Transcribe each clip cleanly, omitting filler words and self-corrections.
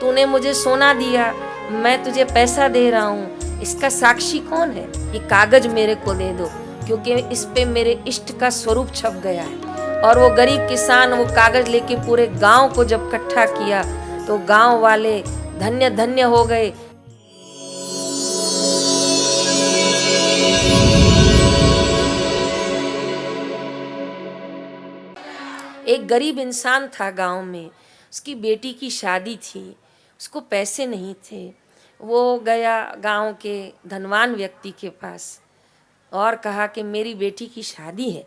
तूने मुझे सोना दिया, मैं तुझे पैसा दे रहा हूँ, इसका साक्षी कौन है? ये कागज मेरे को दे दो, क्योंकि इस पे मेरे इष्ट का स्वरूप छप गया है। और वो गरीब किसान वो कागज लेके पूरे गांव को जब इकट्ठा किया तो गांव वाले धन्य धन्य हो गए। एक गरीब इंसान था गांव में, उसकी बेटी की शादी थी, उसको पैसे नहीं थे। वो गया गांव के धनवान व्यक्ति के पास और कहा कि मेरी बेटी की शादी है,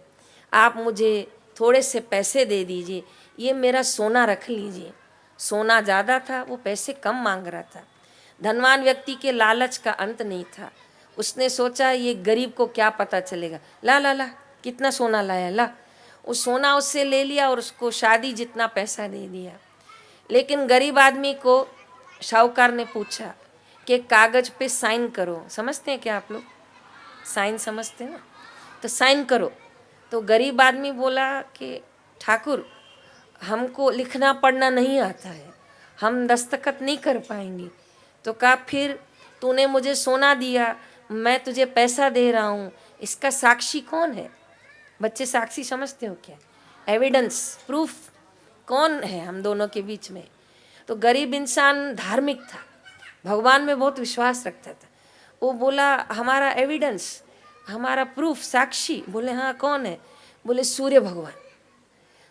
आप मुझे थोड़े से पैसे दे दीजिए, ये मेरा सोना रख लीजिए। सोना ज़्यादा था, वो पैसे कम मांग रहा था। धनवान व्यक्ति के लालच का अंत नहीं था। उसने सोचा ये गरीब को क्या पता चलेगा, ला ला ला कितना सोना लाया, ला। उस सोना उससे ले लिया और उसको शादी जितना पैसा दे दिया। लेकिन गरीब आदमी को शाहूकार ने पूछा कि कागज पे साइन करो। समझते हैं क्या आप लोग? साइन समझते हैं ना? तो साइन करो। तो गरीब आदमी बोला कि ठाकुर, हमको लिखना पढ़ना नहीं आता है, हम दस्तखत नहीं कर पाएंगे। तो कहा फिर तूने मुझे सोना दिया, मैं तुझे पैसा दे रहा हूँ, इसका साक्षी कौन है? बच्चे साक्षी समझते हो क्या? एविडेंस, प्रूफ कौन है हम दोनों के बीच में? तो गरीब इंसान धार्मिक था, भगवान में बहुत विश्वास रखता था। वो बोला हमारा एविडेंस, हमारा प्रूफ, साक्षी। बोले हाँ कौन है? बोले सूर्य भगवान।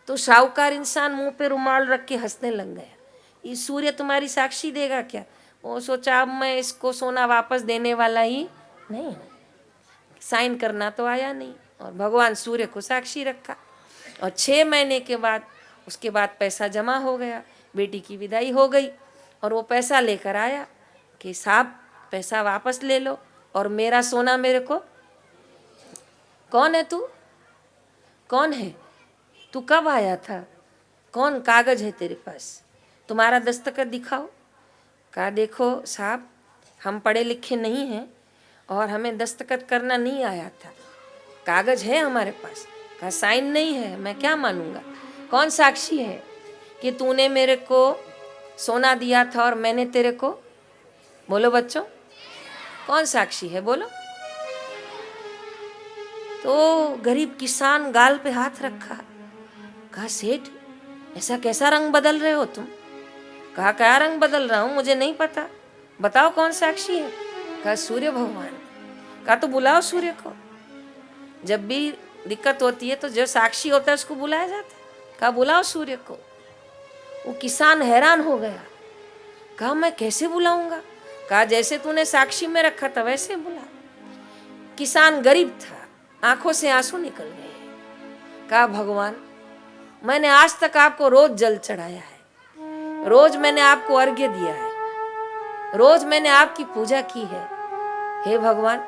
तो शाहूकार इंसान मुंह पे रुमाल रख के हंसने लग गया, ये सूर्य तुम्हारी साक्षी देगा क्या? वो सोचा अब मैं इसको सोना वापस देने वाला ही नहीं हूँ, साइन करना तो आया नहीं। और भगवान सूर्य को साक्षी रखा और 6 महीने के बाद उसके बाद पैसा जमा हो गया, बेटी की विदाई हो गई। और वो पैसा लेकर आया कि साहब पैसा वापस ले लो और मेरा सोना मेरे को। कौन है तू? कौन है तू? कब आया था? कौन कागज है तेरे पास? तुम्हारा दस्तखत दिखाओ। कहा देखो साहब, हम पढ़े लिखे नहीं हैं और हमें दस्तखत करना नहीं आया था, कागज है हमारे पास। कहा साइन नहीं है, मैं क्या मानूंगा? कौन साक्षी है कि तूने मेरे को सोना दिया था और मैंने तेरे को? बोलो बच्चों, कौन साक्षी है? बोलो। तो गरीब किसान गाल पे हाथ रखा, कहा सेठ ऐसा कैसा रंग बदल रहे हो तुम? कहा क्या रंग बदल रहा हूँ, मुझे नहीं पता, बताओ कौन साक्षी है? कहा सूर्य भगवान। कहा तो बुलाओ सूर्य को, जब भी दिक्कत होती है तो जो साक्षी होता है उसको बुलाया जाता है। कहा बुलाओ सूर्य को। वो किसान हैरान हो गया, कहा मैं कैसे बुलाऊंगा? कहा जैसे तूने साक्षी में रखा था वैसे बुला। किसान गरीब था, आंखों से आंसू निकल गए। कहा भगवान, मैंने आज तक आपको रोज जल चढ़ाया है, रोज मैंने आपको अर्घ्य दिया है, रोज मैंने आपकी पूजा की है। हे भगवान,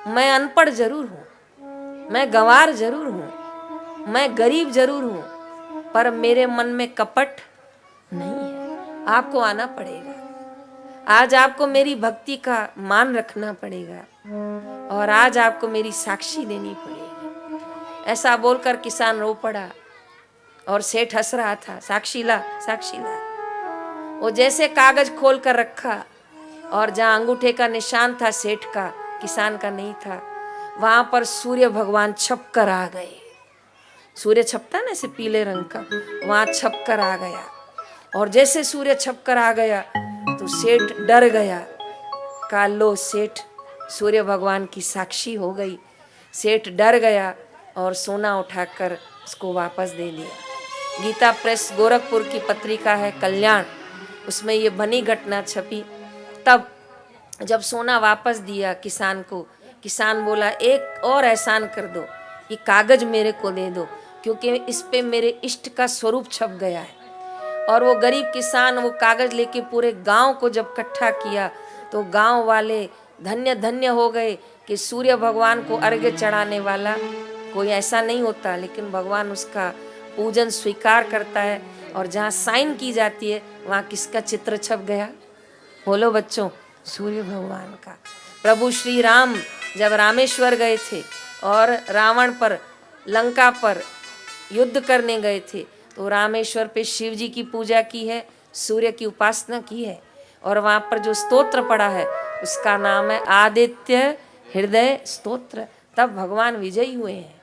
मैं अनपढ़ जरूर हूँ, मैं गंवार जरूर हूँ, मैं गरीब जरूर हूँ, पर मेरे मन में कपट नहीं है। आपको आना पड़ेगा, आज आपको मेरी भक्ति का मान रखना पड़ेगा और आज आपको मेरी साक्षी देनी पड़ेगी। ऐसा बोलकर किसान रो पड़ा और सेठ हंस रहा था, साक्षी ला, साक्षी ला। वो जैसे कागज खोल कर रखा और जहाँ अंगूठे का निशान था सेठ का, किसान का नहीं था, वहां पर सूर्य भगवान छप कर आ गए। सूर्य छपता ना ऐसे पीले रंग का, वहां छप कर आ गया। और जैसे सूर्य छप कर आ गया तो सेठ डर गया। कहा लो सेठ, सूर्य भगवान की साक्षी हो गई। सेठ डर गया और सोना उठाकर उसको वापस दे दिया। गीता प्रेस गोरखपुर की पत्रिका है कल्याण, उसमें ये बनी घटना छपी। तब जब सोना वापस दिया किसान को, किसान बोला एक और एहसान कर दो, ये कागज मेरे को दे दो, क्योंकि इस पे मेरे इष्ट का स्वरूप छप गया है। और वो गरीब किसान वो कागज लेके पूरे गांव को जब इकट्ठा किया तो गांव वाले धन्य धन्य हो गए कि सूर्य भगवान को अर्घ्य चढ़ाने वाला कोई ऐसा नहीं होता, लेकिन भगवान उसका पूजन स्वीकार करता है। और जहाँ साइन की जाती है वहाँ किसका चित्र छप गया? बोलो बच्चों, सूर्य भगवान का। प्रभु श्री राम जब रामेश्वर गए थे और रावण पर, लंका पर युद्ध करने गए थे, तो रामेश्वर पे शिव जी की पूजा की है, सूर्य की उपासना की है और वहाँ पर जो स्तोत्र पढ़ा है उसका नाम है आदित्य हृदय स्तोत्र, तब भगवान विजयी हुए हैं।